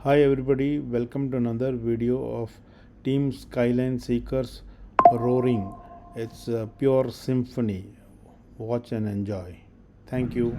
Hi everybody, welcome to another video of Team Skyline Seekers Roaring. It's a pure symphony. Watch and enjoy. Thank you.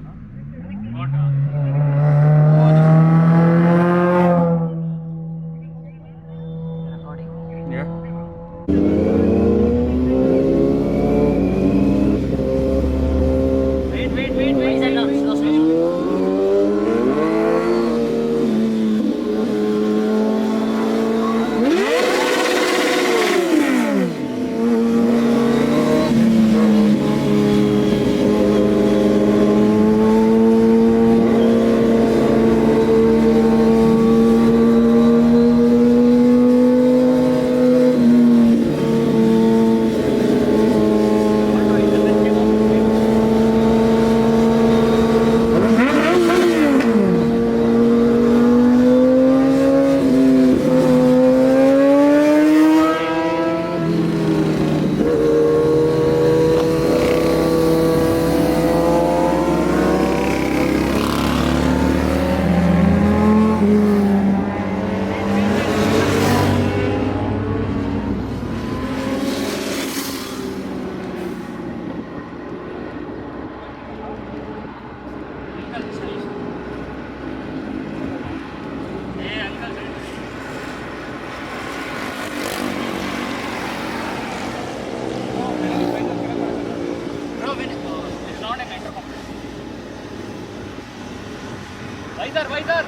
Visor.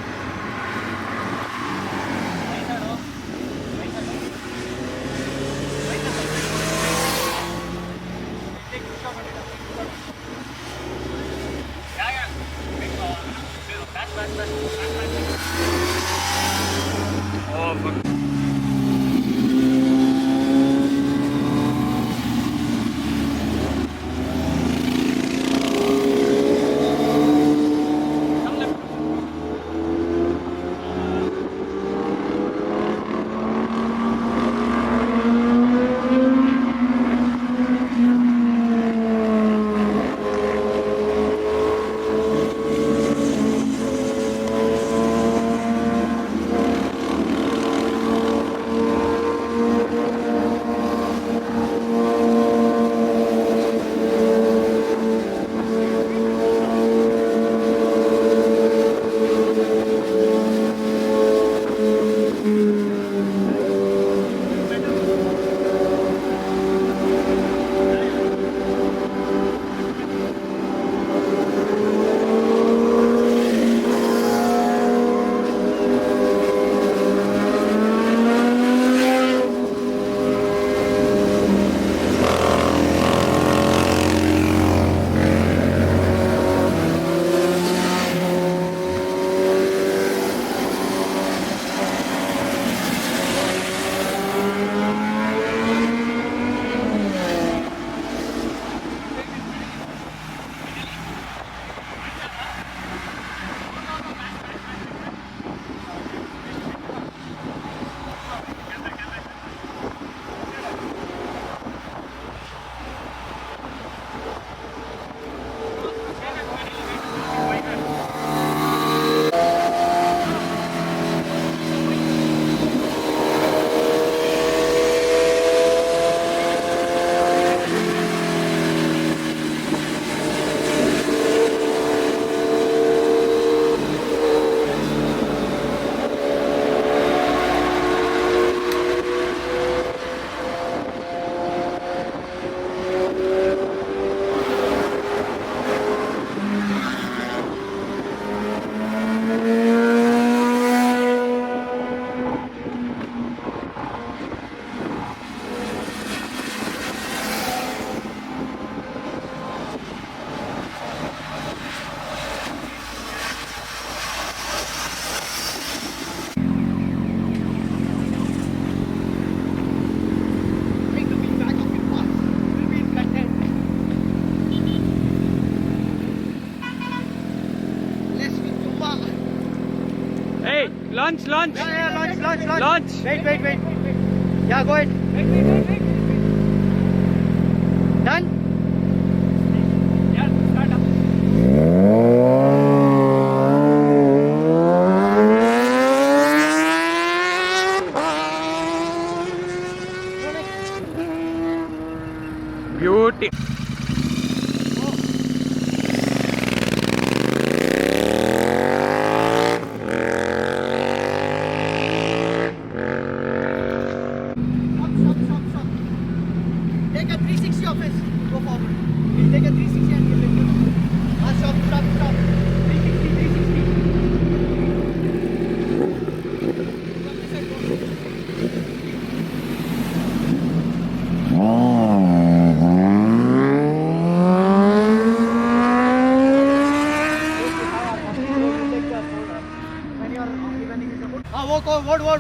Oh, fuck. Hey, launch. Yeah, launch. Launch. Wait. Yeah, go ahead. Wait. Done? Yeah, start up. Beauty. Stop. Take a 360 of his. Go forward. We'll take a 360 and we'll let you know. Stop. 360.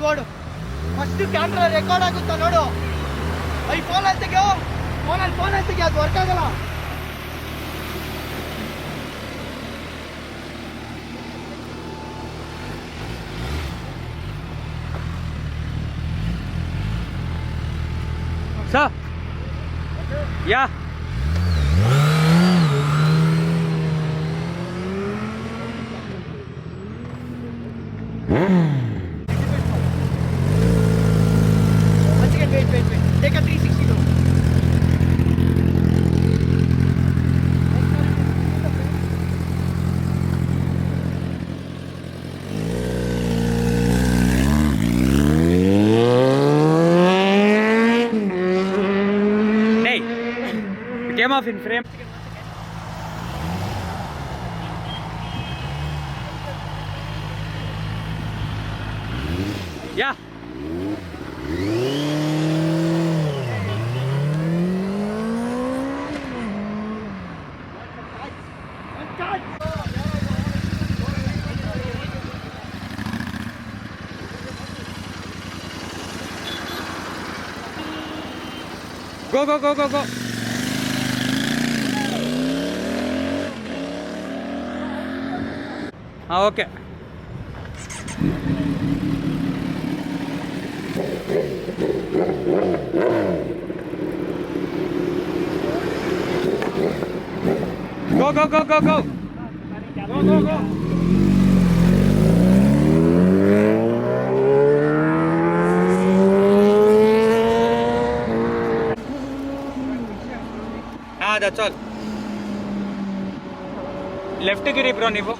ಓಡು first camera record ಆಗುತ್ತಾ ನೋಡು. I ಫೋನಲ್ಲಿ ತೆಗಿಯೋ, ಫೋನಲ್ಲಿ ತೆಗಿ, ಅದು work ಆಗಲ್ಲ. Sir? Yeah. Once again, wait. Take a 360 though. Hey, it came off in frame. Yeah. Go. Okay. Go. Go. That's all. Left Giri bro ನೀವು.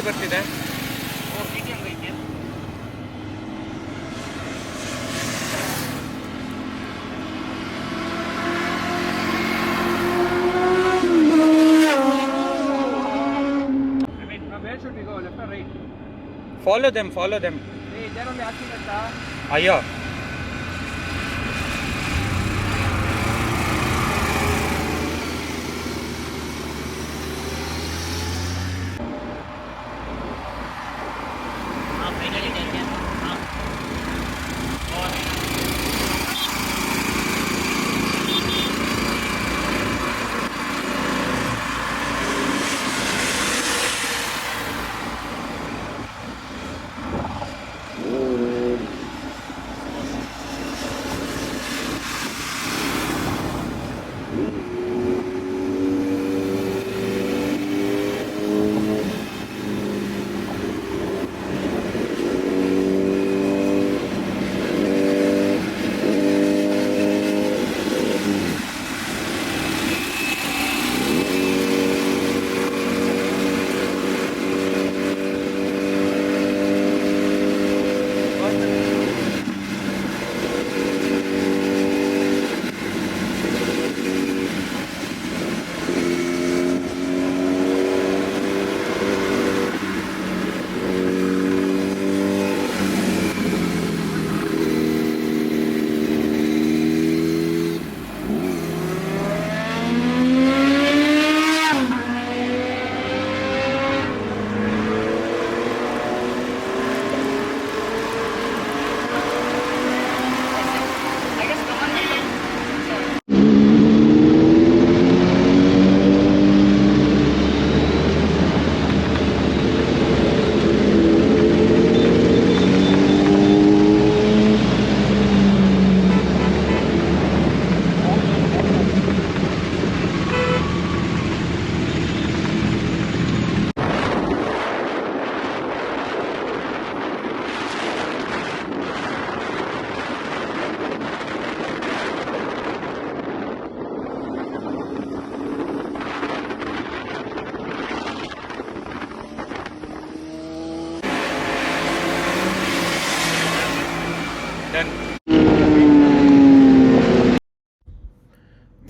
ಬರ್ತಿದೆ. Where should we go? Left or right? Follow them. Hey, there only accident. ಅಯ್ಯೋ.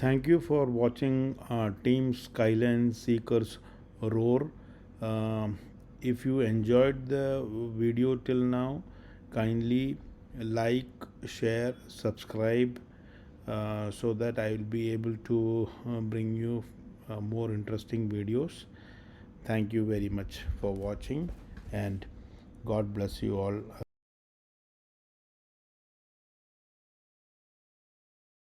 Thank you for watching Team Skyline Seekers Roar. If you enjoyed the video till now, kindly like, share, subscribe, so that I will be able to bring you more interesting videos. Thank you very much for watching, and God bless you all.